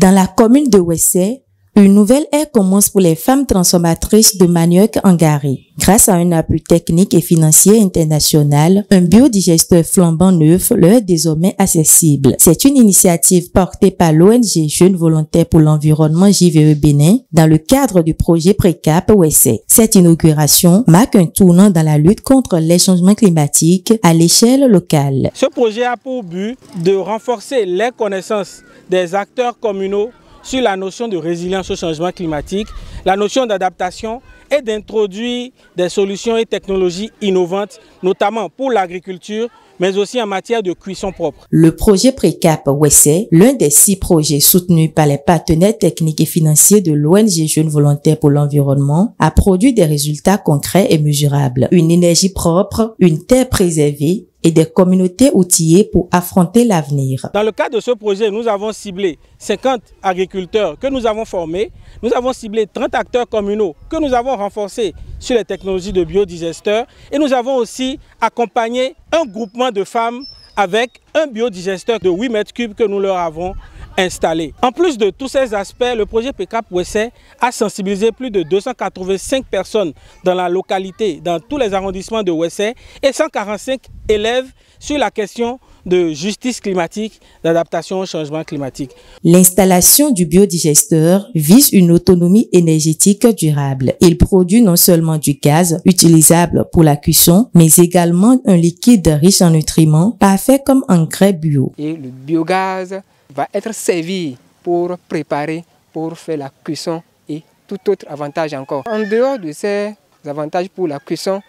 Dans la commune de Ouessé, une nouvelle ère commence pour les femmes transformatrices de manioc en Gari. Grâce à un appui technique et financier international, un biodigesteur flambant neuf leur est désormais accessible. C'est une initiative portée par l'ONG Jeunes Volontaires pour l'Environnement JVE Bénin dans le cadre du projet Précap Ouessé. Cette inauguration marque un tournant dans la lutte contre les changements climatiques à l'échelle locale. Ce projet a pour but de renforcer les connaissances des acteurs communaux sur la notion de résilience au changement climatique, la notion d'adaptation et d'introduire des solutions et technologies innovantes, notamment pour l'agriculture, mais aussi en matière de cuisson propre. Le projet Précap Ouessé, l'un des 6 projets soutenus par les partenaires techniques et financiers de l'ONG Jeunes Volontaires pour l'Environnement, a produit des résultats concrets et mesurables. Une énergie propre, une terre préservée et des communautés outillées pour affronter l'avenir. Dans le cadre de ce projet, nous avons ciblé 50 agriculteurs que nous avons formés. Nous avons ciblé 30 acteurs communaux que nous avons renforcés sur les technologies de biodigesteurs. Et nous avons aussi accompagné un groupement de femmes avec un biodigesteur de 8 mètres cubes que nous leur avons installé. En plus de tous ces aspects, le projet Précap Ouessé a sensibilisé plus de 285 personnes dans la localité, dans tous les arrondissements de Ouessé, et 145 élèves sur la question de justice climatique, d'adaptation au changement climatique. L'installation du biodigesteur vise une autonomie énergétique durable. Il produit non seulement du gaz utilisable pour la cuisson, mais également un liquide riche en nutriments, parfait comme engrais bio. Et le biogaz va être servi pour préparer, pour faire la cuisson et tout autre avantage encore. En dehors de ces avantages pour la cuisson,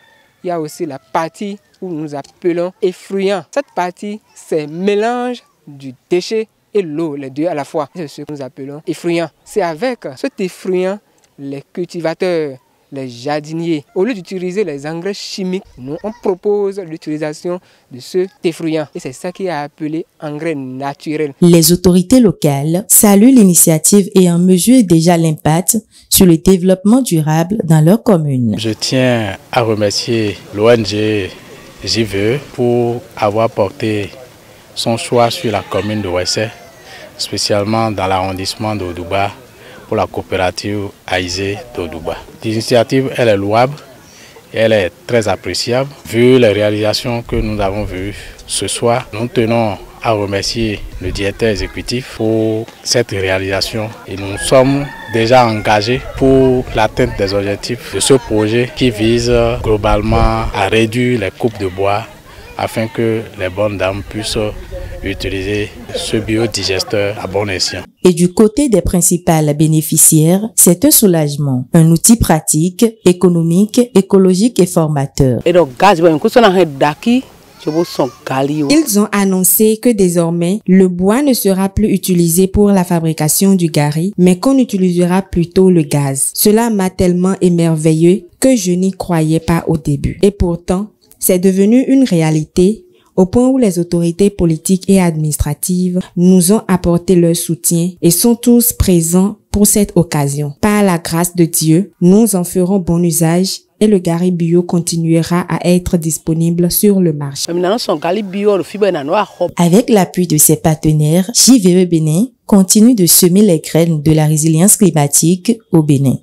il y a aussi la partie où nous appelons effluent. Cette partie, c'est mélange du déchet et l'eau, les deux à la fois. C'est ce que nous appelons effluent. C'est avec cet effluent, les cultivateurs, les jardiniers, au lieu d'utiliser les engrais chimiques, nous on propose l'utilisation de ce effluent. Et c'est ça qui est appelé engrais naturel. Les autorités locales saluent l'initiative et en mesurent déjà l'impact sur le développement durable dans leur commune. Je tiens à remercier l'ONG JVE pour avoir porté son choix sur la commune de Ouessé, spécialement dans l'arrondissement d'Odouba, pour la coopérative Aïsé d'Odouba. L'initiative, elle est louable et elle est très appréciable. Vu les réalisations que nous avons vues ce soir, nous tenons à remercier le directeur exécutif pour cette réalisation et nous sommes déjà engagés pour l'atteinte des objectifs de ce projet qui vise globalement à réduire les coupes de bois afin que les bonnes dames puissent utiliser ce biodigesteur à bon escient. Et du côté des principales bénéficiaires, c'est un soulagement, un outil pratique, économique, écologique et formateur. Ils ont annoncé que désormais, le bois ne sera plus utilisé pour la fabrication du gari, mais qu'on utilisera plutôt le gaz. Cela m'a tellement émerveillé que je n'y croyais pas au début. Et pourtant, c'est devenu une réalité au point où les autorités politiques et administratives nous ont apporté leur soutien et sont tous présents pour cette occasion. Par la grâce de Dieu, nous en ferons bon usage et le gari bio continuera à être disponible sur le marché. Avec l'appui de ses partenaires, JVE Bénin continue de semer les graines de la résilience climatique au Bénin.